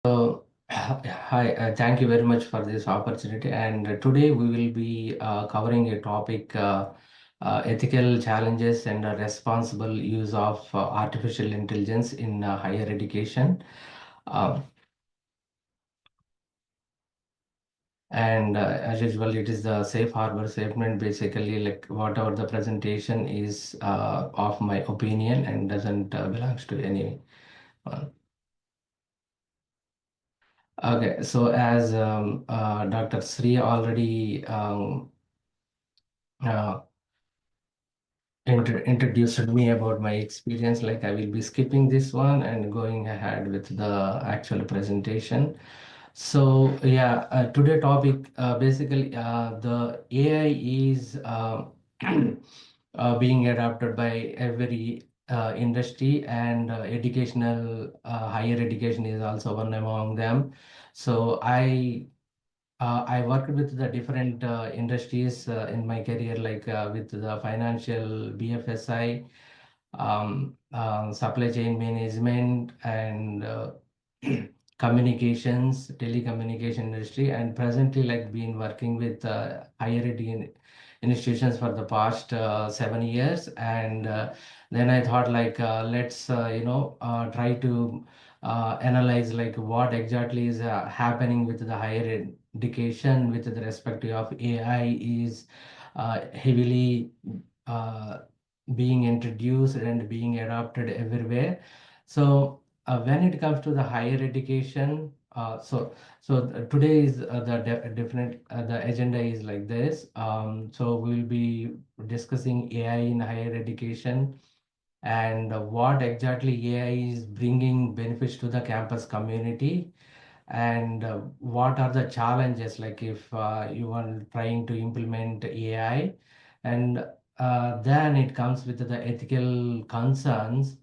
Hi, thank you very much for this opportunity. And today we will be covering a topic ethical challenges and responsible use of artificial intelligence in higher education. Um, and as usual, it is the safe harbor statement. Basically, like whatever the presentation is of my opinion and doesn't belongs to anyone. Okay, so as Dr. Sri already uh, introduced me about my experience, like I will be skipping this one and going ahead with the actual presentation. So yeah, today topic basically the AI is being adopted by every industry, and higher education is also one among them. So I worked with the different industries in my career, like with the financial BFSI, supply chain management, and communications, telecommunication industry, and presently like been working with higher education institutions for the past 7 years. And then I thought like let's try to analyze like what exactly is happening with the higher education with the respect of AI is heavily uh, being introduced and being adopted everywhere. So when it comes to the higher education, today is the agenda is like this. So we'll be discussing AI in higher education, and what exactly AI is bringing benefits to the campus community, and what are the challenges like if you are trying to implement AI, and then it comes with the ethical concerns,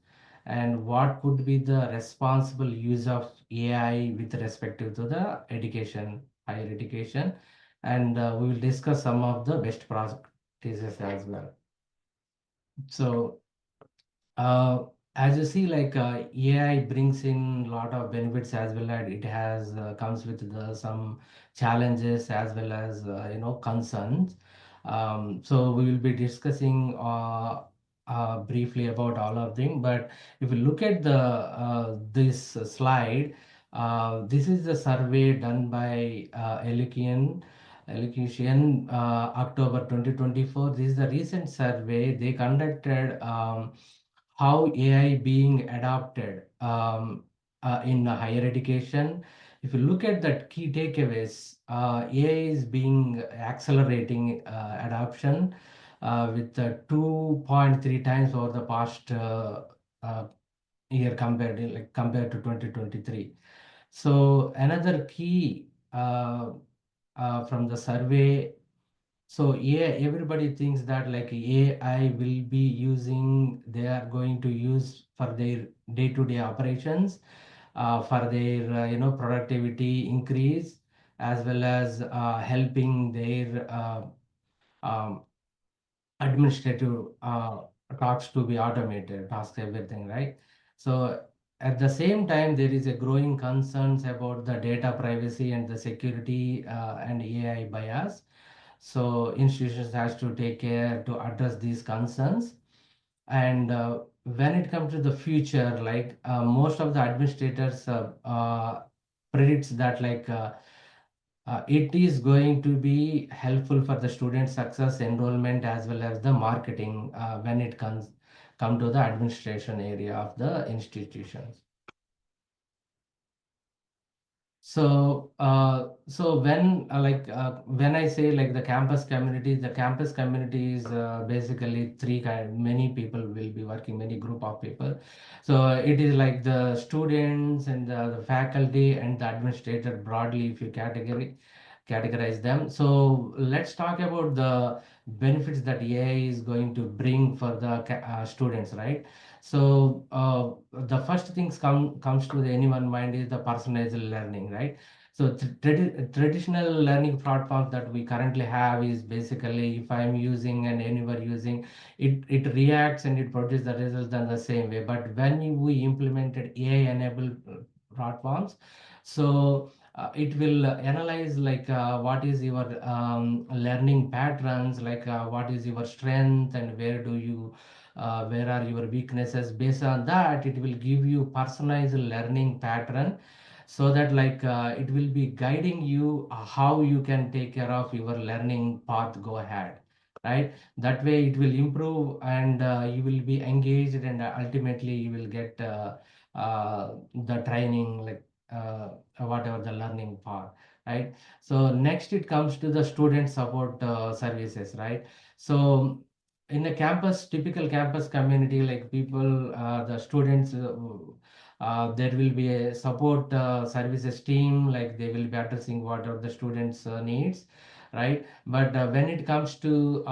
and what could be the responsible use of AI with respect to the education, higher education, and we will discuss some of the best practices as well. So as you see, like AI brings in a lot of benefits as well as it has comes with some challenges as well as concerns. So we will be discussing briefly about all of them. But if you look at the this slide, this is the survey done by Elocution, October 2024. This is the recent survey they conducted. How AI being adopted in higher education. If you look at the key takeaways, AI is being accelerating adoption with 2.3 times over the past uh, year compared to 2023. So another key from the survey, so yeah, everybody thinks that like AI will be using, they are going to use for their day-to-day operations, for their productivity increase, as well as helping their um, administrative tasks to be automated, tasks, everything, right? So at the same time, there is a growing concerns about the data privacy and the security and AI bias. So institutions has to take care to address these concerns. And when it comes to the future, like most of the administrators predicts that like it is going to be helpful for the student success, enrollment, as well as the marketing when it comes come to the administration area of the institutions. So when I say like the campus community is basically three kind. Many people will be working, many group of people. So it is like the students and the faculty and the administrator broadly, if you categorize them. So let's talk about the benefits that AI is going to bring for the students, right? So the first things comes to the anyone mind is the personalized learning, right? So traditional learning platforms that we currently have is basically if I'm using and anyone using it, it reacts and it produces the results in the same way. But when we implemented AI enabled platforms. So it will analyze like what is your learning patterns, like what is your strength and where do you where are your weaknesses. Based on that, it will give you personalized learning pattern, so that like it will be guiding you how you can take care of your learning path go ahead, right? That way it will improve, and you will be engaged, and ultimately you will get the training, like whatever the learning path, right? So next it comes to the student support services, right? So in a campus, typical campus community, like people, the students, there will be a support services team, like they will be addressing whatever the students needs, right? But when it comes to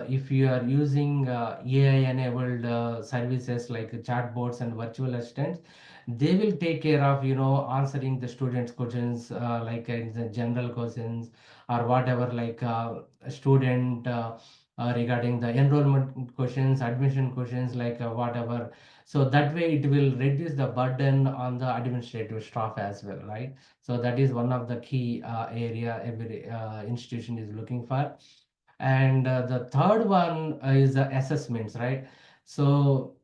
if you are using AI enabled services like chatbots and virtual assistants, they will take care of, you know, answering the students questions, like in the general questions or whatever, like student regarding the enrollment questions, admission questions, like whatever. So that way it will reduce the burden on the administrative staff as well, right? So that is one of the key area every institution is looking for. And the third one is the assessments, right? So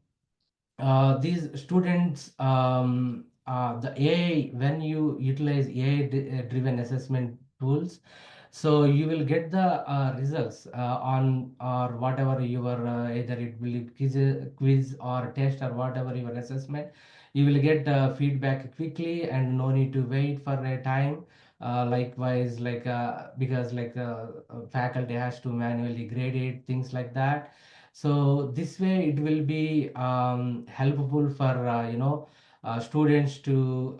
these students, the AI, when you utilize AI driven assessment tools, so you will get the results on or whatever your either it will be quiz or test or whatever your assessment. You will get feedback quickly and no need to wait for a time. Likewise, like because like faculty has to manually grade it, things like that. So this way it will be helpful for students to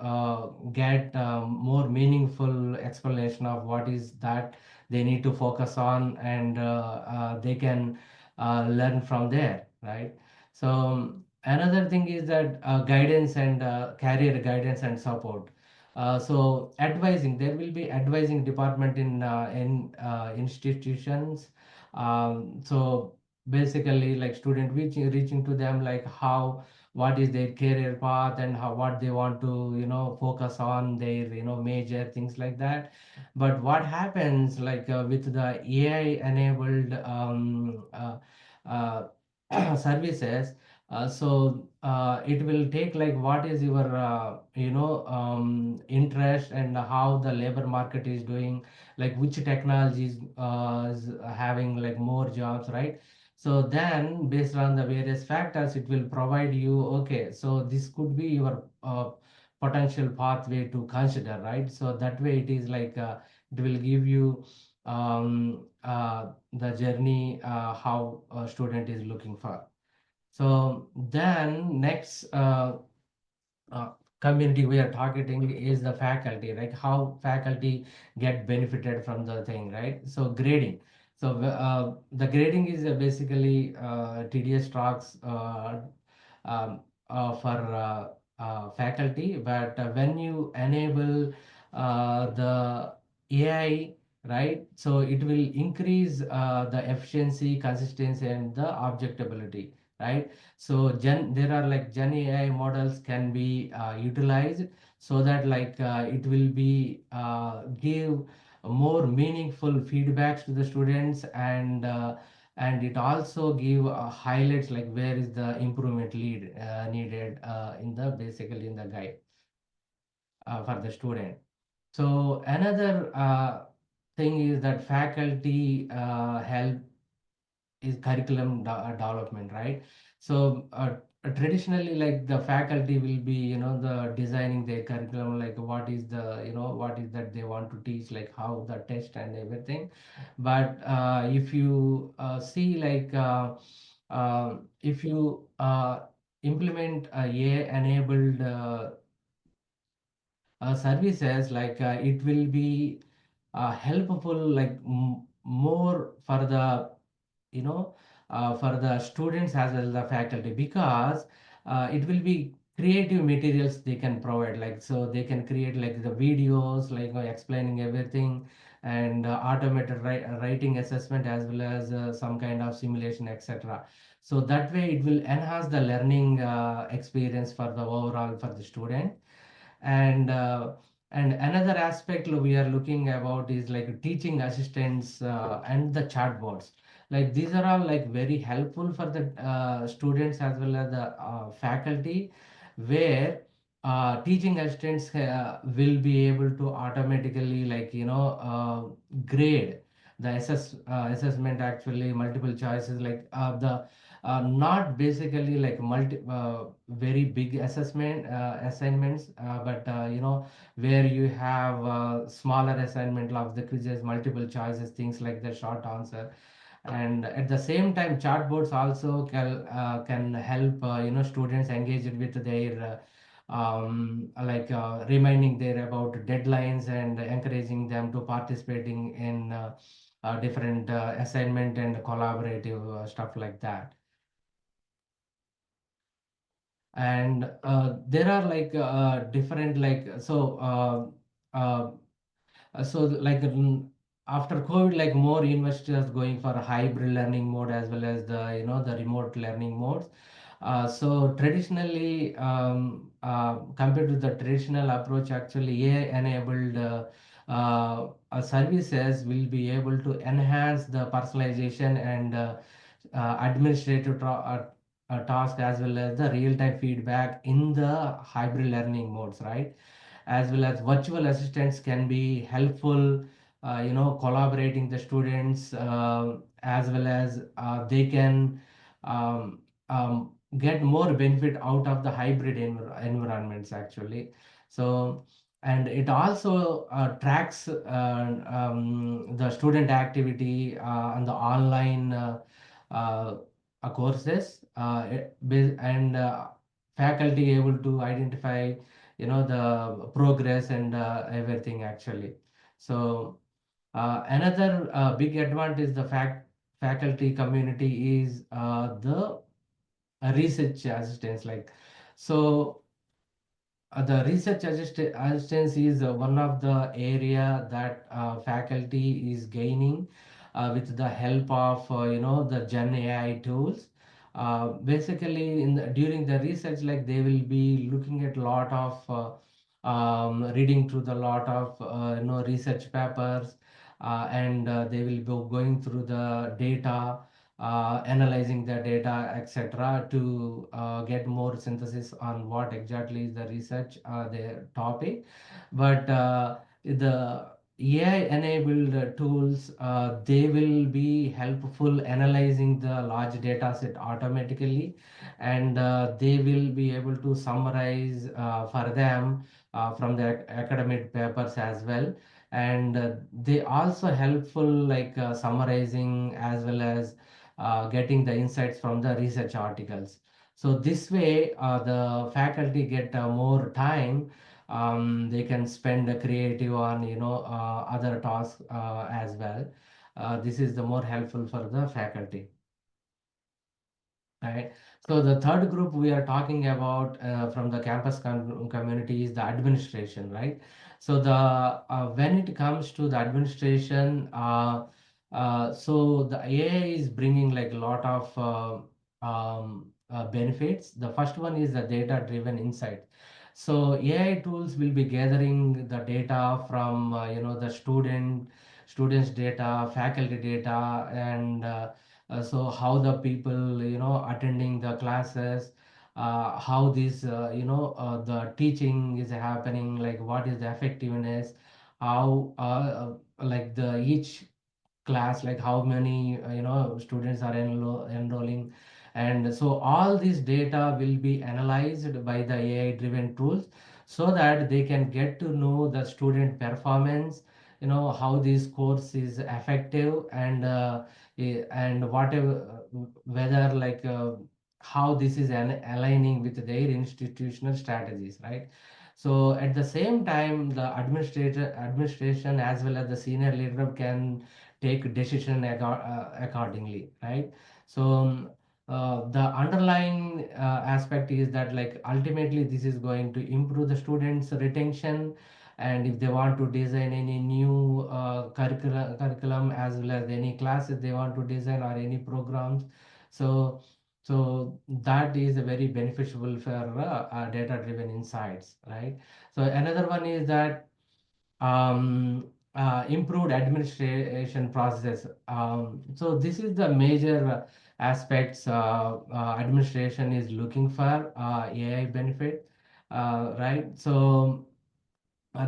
get more meaningful explanation of what is that they need to focus on, and they can learn from there, right? So another thing is that guidance and career guidance and support. So advising, there will be advising department in institutions. So basically like student reaching to them, like how, what is their career path and how, what they want to, you know, focus on their, you know, major things like that. But what happens like with the AI enabled services, it will take like what is your interest and how the labor market is doing, like which technologies is having like more jobs, right? So then based on the various factors it will provide you, okay, so this could be your potential pathway to consider, right? So that way it is like it will give you the journey how a student is looking for. So then next uh, community we are targeting is the faculty, like how faculty get benefited from the thing, right? So grading. So the grading is basically tedious talks for faculty, but when you enable the AI, right? So it will increase the efficiency, consistency, and the objectability, right? So there are like Gen AI models can be utilized, so that like it will be give more meaningful feedbacks to the students, and it also give highlights like where is the improvement lead needed in the basically in the guide for the student. So another thing is that faculty help is curriculum development, right? So traditionally like the faculty will be, you know, the designing their curriculum, like what is the, you know, what is that they want to teach, like how the test and everything. But if you see like if you implement a AI enabled services, like it will be helpful like more for the, you know, for the students as well as the faculty, because it will be creative materials they can provide, like so they can create like the videos like explaining everything, and automated writing assessment as well as some kind of simulation, etc. So that way it will enhance the learning experience for the overall for the student. And another aspect we are looking about is like teaching assistants and the chatbots. Like these are all like very helpful for the students as well as the faculty, where teaching assistants will be able to automatically like grade the assessment, actually multiple choices, like the not basically like multi very big assessment assignments, but where you have smaller assignment of the quizzes, multiple choices, things like the short answer. And at the same time, chatbots also can help students engage with their reminding there about deadlines and encouraging them to participating in different assignment and collaborative stuff like that. And there are like different like after COVID, like more universities are going for a hybrid learning mode as well as the the remote learning modes. So traditionally, compared to the traditional approach, actually AI-enabled services will be able to enhance the personalization and administrative task as well as the real-time feedback in the hybrid learning modes, right? As well as virtual assistants can be helpful, collaborating the students, as well as they can um, get more benefit out of the hybrid environments actually. So, and it also tracks the student activity on the online uh, courses, and faculty able to identify the progress and everything actually. So another big advantage the faculty community is the research assistants, like so the research assistance is one of the area that faculty is gaining with the help of the Gen AI tools. Basically, during the research, like they will be looking at lot of reading through the lot of research papers, and they will be going through the data, analyzing the data, etc., to get more synthesis on what exactly is the research, their topic. But the AI-enabled tools, they will be helpful analyzing the large data set automatically, and they will be able to summarize for them from the academic papers as well. And they also helpful like summarizing as well as getting the insights from the research articles. So this way, the faculty get more time. They can spend the creative on other tasks as well. This is the more helpful for the faculty. Right. So the third group we are talking about from the campus community is the administration, right? So the when it comes to the administration, so the AI is bringing like a lot of benefits. The first one is the data-driven insight. So AI tools will be gathering the data from the students' data, faculty data, and so how the people attending the classes, how this the teaching is happening, like what is the effectiveness, how like the each class, like how many students are enrolling. And so all this data will be analyzed by the AI driven tools, so that they can get to know the student performance, how this course is effective, and and whatever whether like how this is aligning with their institutional strategies, right? So at the same time, the administration as well as the senior leadership can take decision accordingly, right? So the underlying aspect is that like ultimately this is going to improve the students retention, and if they want to design any new curriculum as well as any classes they want to design or any programs, so So that is a very beneficial for data-driven insights, right? So another one is that improved administration process. So this is the major aspects administration is looking for AI benefit, right? So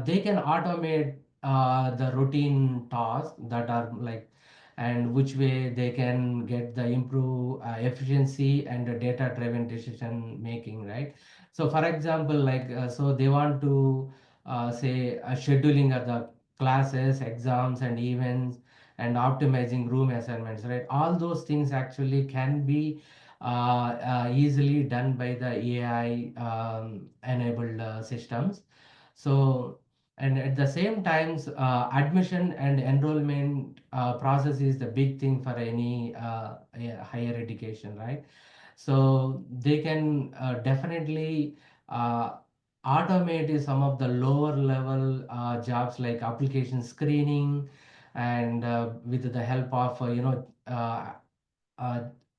they can automate the routine tasks that are like, and which way they can get the improve efficiency and the data driven decision making, right? So for example, like so they want to say scheduling of the classes, exams and events, and optimizing room assignments, right? All those things actually can be easily done by the AI enabled systems. So, and at the same times, admission and enrollment process is the big thing for any higher education, right? So they can definitely uh, automate some of the lower level jobs like application screening, and with the help of uh,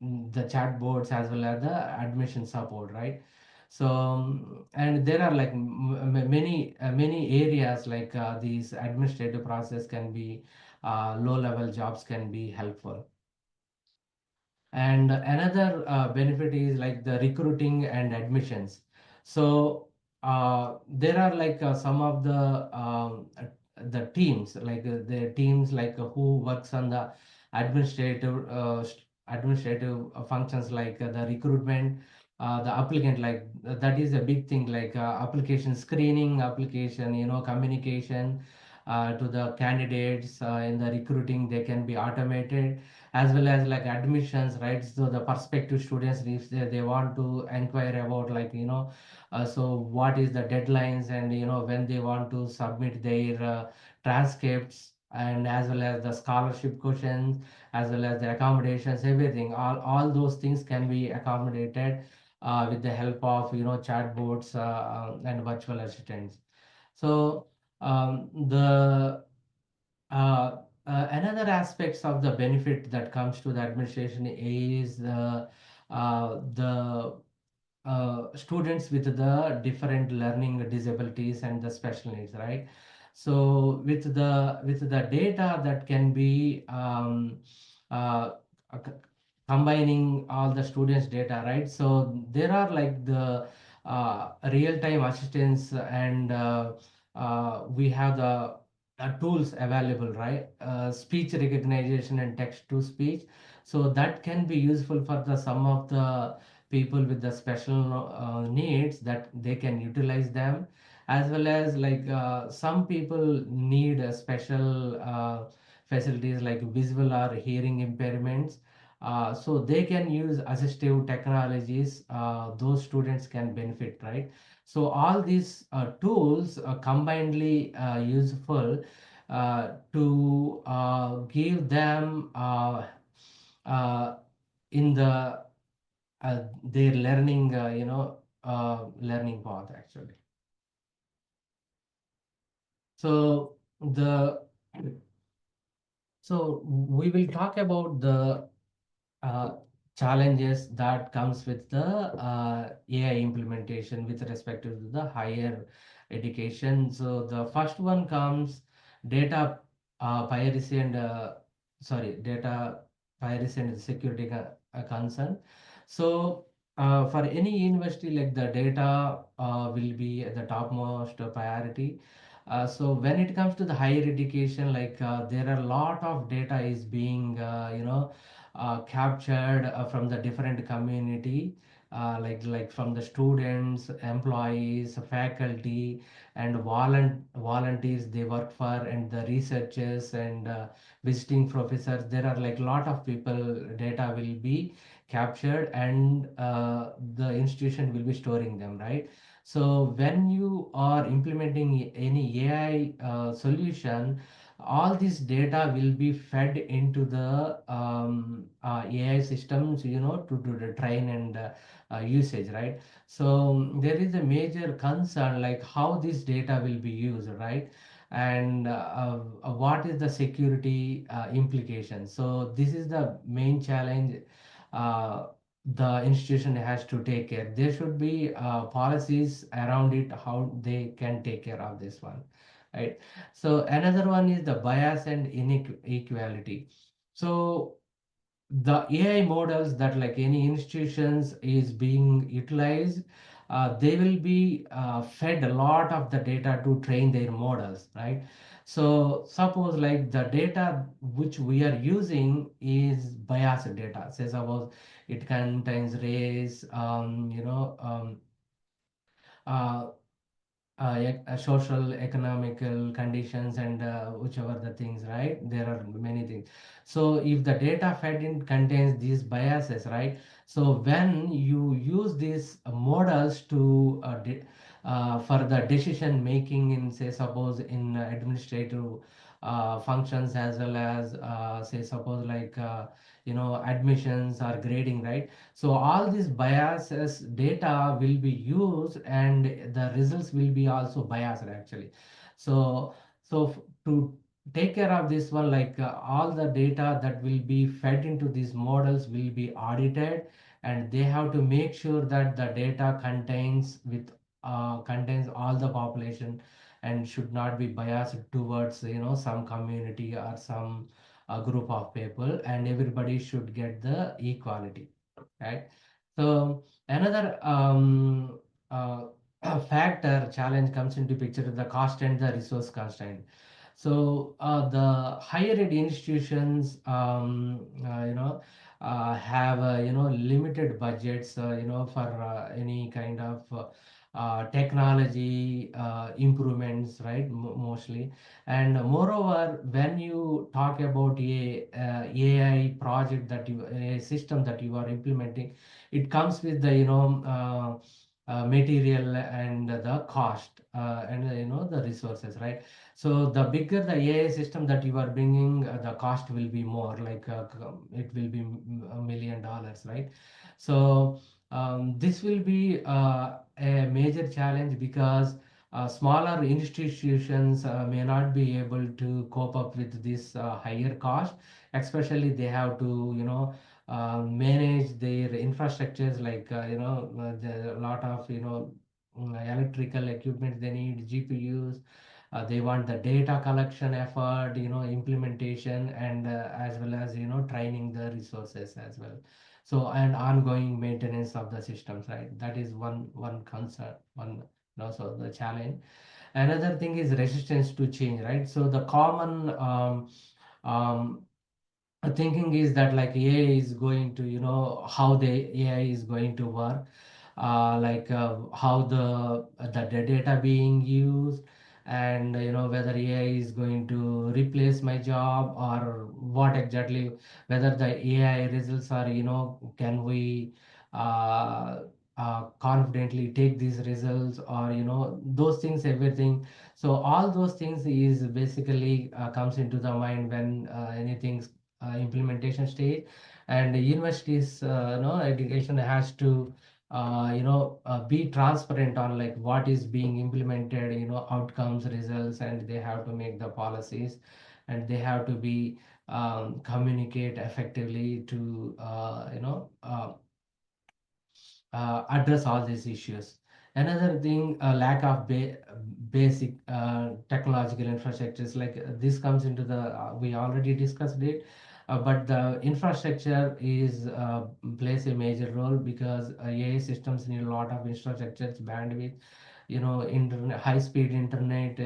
the chatbots as well as the admission support, right? So and there are like many areas like these administrative process can be low level jobs can be helpful. And another benefit is like the recruiting and admissions. So there are like some of the teams like the teams like who works on the administrative administrative functions like the recruitment, the applicant, like that is a big thing like application screening, application communication to the candidates in the recruiting, they can be automated, as well as like admissions, right? So the prospective students, if they want to inquire about like so what is the deadlines, and when they want to submit their transcripts, and as well as the scholarship questions, as well as the accommodations, everything, all those things can be accommodated with the help of chatbots and virtual assistants. So the another aspects of the benefit that comes to the administration is the students with the different learning disabilities and the special needs, right? So with the data that can be uh, c- combining all the students data, right? So there are like the real-time assistance, and we have the tools available, right? Speech recognition and text to speech, so that can be useful for the some of the people with the special needs, that they can utilize them, as well as like some people need a special facilities like visual or hearing impairments, so they can use assistive technologies, those students can benefit, right? So all these tools are combinedly useful to give them uh, in their learning learning path actually. So the so we will talk about the uh, challenges that comes with the AI implementation with respect to the higher education. So the first one comes data piracy and data piracy and security concern. So for any university, like the data will be the topmost priority. So when it comes to the higher education, like there are a lot of data is being captured from the different community, like from the students, employees, faculty, and volunteers they work for, and the researchers and visiting professors. There are like a lot of people data will be captured, and the institution will be storing them, right? So when you are implementing any AI solution, all this data will be fed into the AI systems, to do the train and usage, right? So there is a major concern like how this data will be used, right? And what is the security implication? So this is the main challenge the institution has to take care. There should be policies around it, how they can take care of this one, right? So another one is the bias and inequality. So the AI models that like any institutions is being utilized, they will be fed a lot of the data to train their models, right? So suppose like the data which we are using is biased data. Say suppose it contains race, uh, social economical conditions and whichever the things, right? There are many things. So if the data fed in contains these biases, right? So when you use these models to for the decision making in, say suppose in administrative functions, as well as say suppose like admissions or grading, right? So all these biases data will be used, and the results will be also biased actually. So to take care of this one, like all the data that will be fed into these models will be audited, and they have to make sure that the data contains all the population, and should not be biased towards some community or some group of people, and everybody should get the equality, right? So another factor challenge comes into picture, the cost and the resource constraint. So the higher ed institutions, have limited budgets, for any kind of technology improvements, right? Mostly, and moreover, when you talk about AI project that you, a system that you are implementing, it comes with the material and the cost, and the resources, right? So the bigger the AI system that you are bringing, the cost will be more, like it will be $1 million, right? So this will be a major challenge, because smaller institutions may not be able to cope up with this higher cost. Especially they have to manage their infrastructures, like a lot of electrical equipment they need, GPUs. They want the data collection effort, implementation, and as well as training the resources as well. So and ongoing maintenance of the systems, right? That is one concern, one so the challenge. Another thing is resistance to change, right? So the common um, thinking is that like AI is going to, how the AI is going to work, like how the data being used, and whether AI is going to replace my job, or what exactly, whether the AI results are, can we uh, confidently take these results, or those things, everything. So all those things is basically comes into the mind when anything implementation stage. And universities, education has to be transparent on like what is being implemented, outcomes, results, and they have to make the policies, and they have to be communicate effectively to address all these issues. Another thing, lack of basic technological infrastructures, like this comes into the, we already discussed it, but the infrastructure is plays a major role, because AI systems need a lot of infrastructures, bandwidth, internet, high speed internet,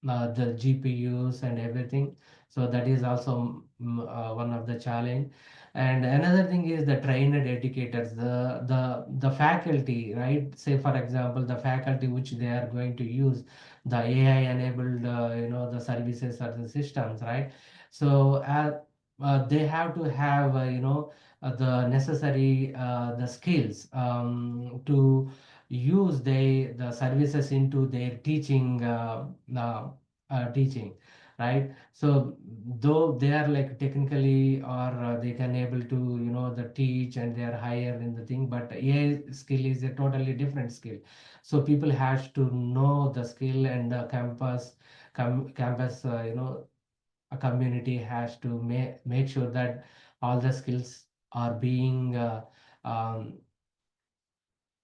the GPUs and everything. So that is also one of the challenge. And another thing is the trained educators, the faculty, right? Say for example, the faculty which they are going to use the AI enabled, the services or the systems, right? So they have to have, the necessary the skills to use the services into their teaching, right? So though they are like technically, or they can able to the teach, and they are higher in the thing, but AI skill is a totally different skill. So people has to know the skill, and the campus, a community has to make sure that all the skills are being um,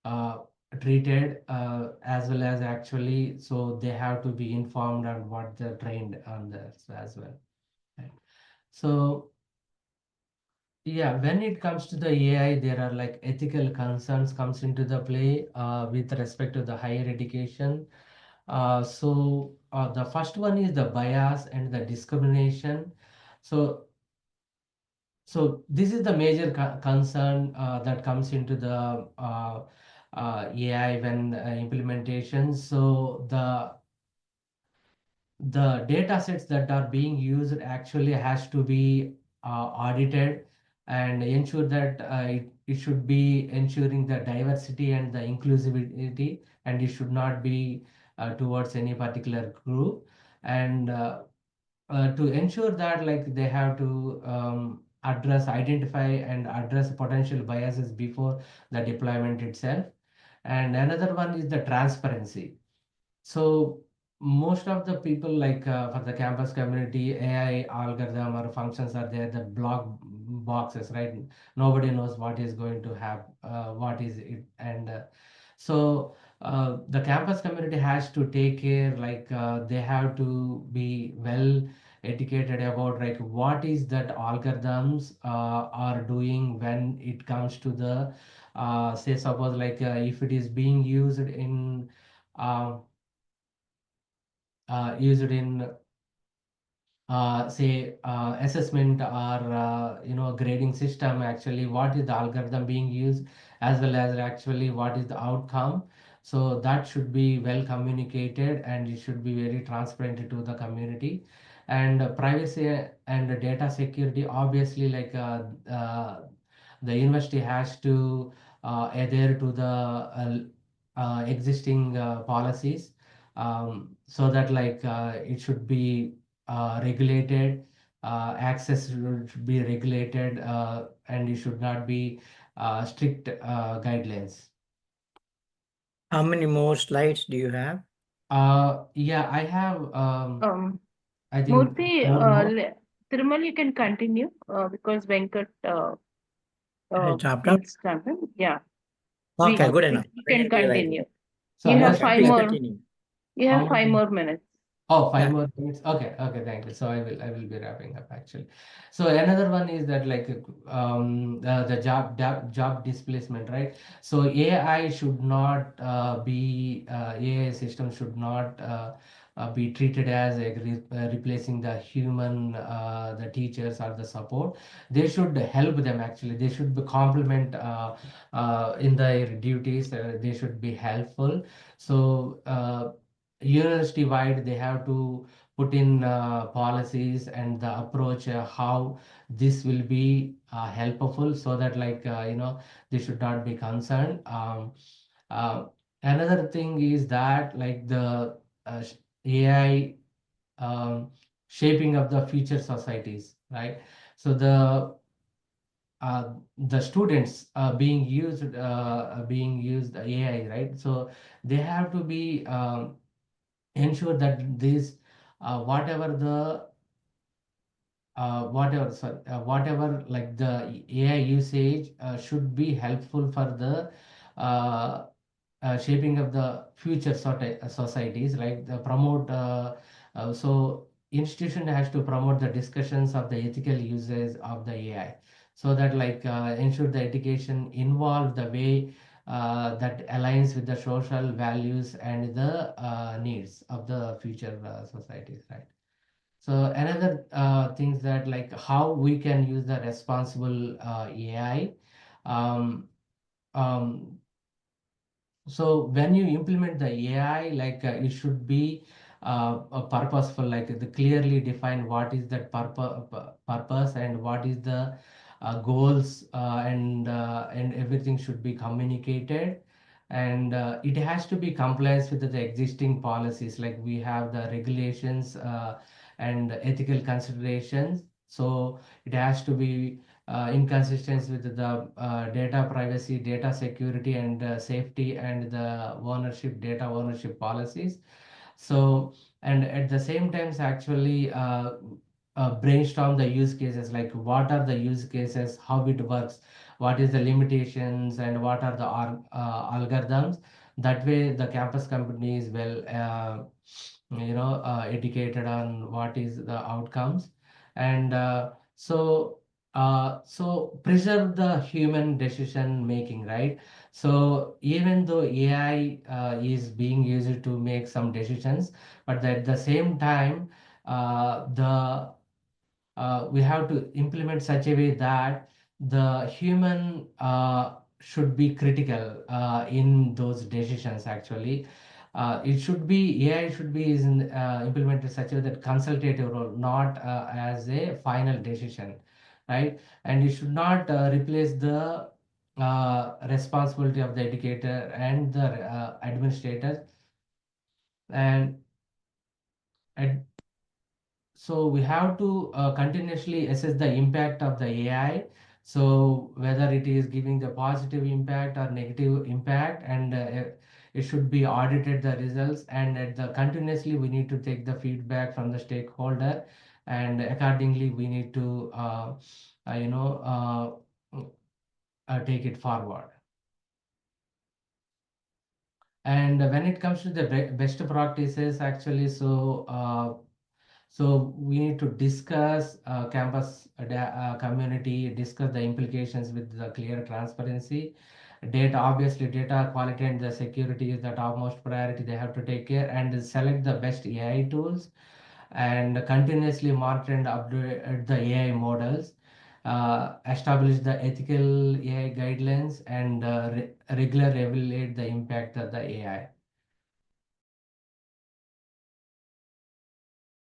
uh, treated, as well as actually, so they have to be informed on what they're trained on this as well. Right. So yeah, when it comes to the AI, there are like ethical concerns comes into the play with respect to the higher education. The first one is the bias and the discrimination. So so this is the major concern that comes into the AI when implementation. So the data sets that are being used actually has to be audited and ensure that it should be ensuring the diversity and the inclusivity, and it should not be towards any particular group. And to ensure that like they have to identify and address potential biases before the deployment itself. And another one is the transparency. So most of the people like for the campus community, AI algorithm or functions are there, the block boxes, right? Nobody knows what is going to have, what is it, and the campus community has to take care, like they have to be well educated about like what is that algorithms are doing when it comes to the say suppose like if it is being uh, used in say assessment or grading system, actually what is the algorithm being used, as well as actually what is the outcome. So that should be well communicated and it should be very transparent to the community. And privacy and data security, obviously, like the university has to adhere to the existing policies, so that like it should be regulated, access should be regulated, and it should not be strict guidelines. How many more slides do you have? Yeah, I have, Um, I think Murthy, four more. Thirumal, you can continue because Venkat Has dropped off? is coming. Yeah, Okay, good we enough. we We can can revise it. continue. So You how have Okay, five please many, more. continue. You how have five many? more minutes. Oh, five Yeah. more minutes. Okay, okay, thank you. So I will be wrapping up actually. So another one is that like the job displacement, right? So AI should not be AI system should not be treated as a replacing the human, the teachers or the support. They should help them actually. They should be complement in their duties. They should be helpful. So university wide they have to put in policies and the approach how this will be helpful, so that like they should not be concerned. Uh, Another thing is that like the AI shaping of the future societies, right? So the students being used AI, right? So they have to be ensure that this whatever the whatever like the AI usage should be helpful for the uh, shaping of the future societies, like the promote so institution has to promote the discussions of the ethical uses of the AI, so that like ensure the education involve the way that aligns with the social values and the needs of the future societies, right? So another things that like how we can use the responsible AI. Um, um, so when you implement the AI, like it should be purposeful, like the clearly define what is that purpose and what is the goals, and everything should be communicated, and it has to be compliance with the existing policies, like we have the regulations and ethical considerations. So it has to be in consistency with the data privacy, data security, and safety, and the ownership, data ownership policies. So, and at the same times, actually, brainstorm the use cases, like what are the use cases, how it works, what is the limitations, and what are the algorithms. That way the campus company is well educated on what is the outcomes. And so preserve the human decision making, right? So even though AI is being used to make some decisions, but at the same time, the we have to implement such a way that the human should be critical in those decisions. Actually, it should be AI should be implemented such a way that consultative role, not as a final decision, right? And it should not replace the responsibility of the educator and the administrators. And at so we have to continuously assess the impact of the AI. So whether it is giving the positive impact or negative impact, and it should be audited the results, and at the continuously we need to take the feedback from the stakeholder, and accordingly we need to uh, you know take it forward. And when it comes to the best practices, actually, so we need to discuss campus community, discuss the implications with the clear transparency. Data, obviously, data quality and the security is the topmost priority. They have to take care and select the best AI tools, and continuously monitor and update the AI models. Establish the ethical AI guidelines, and regular evaluate the impact of the AI.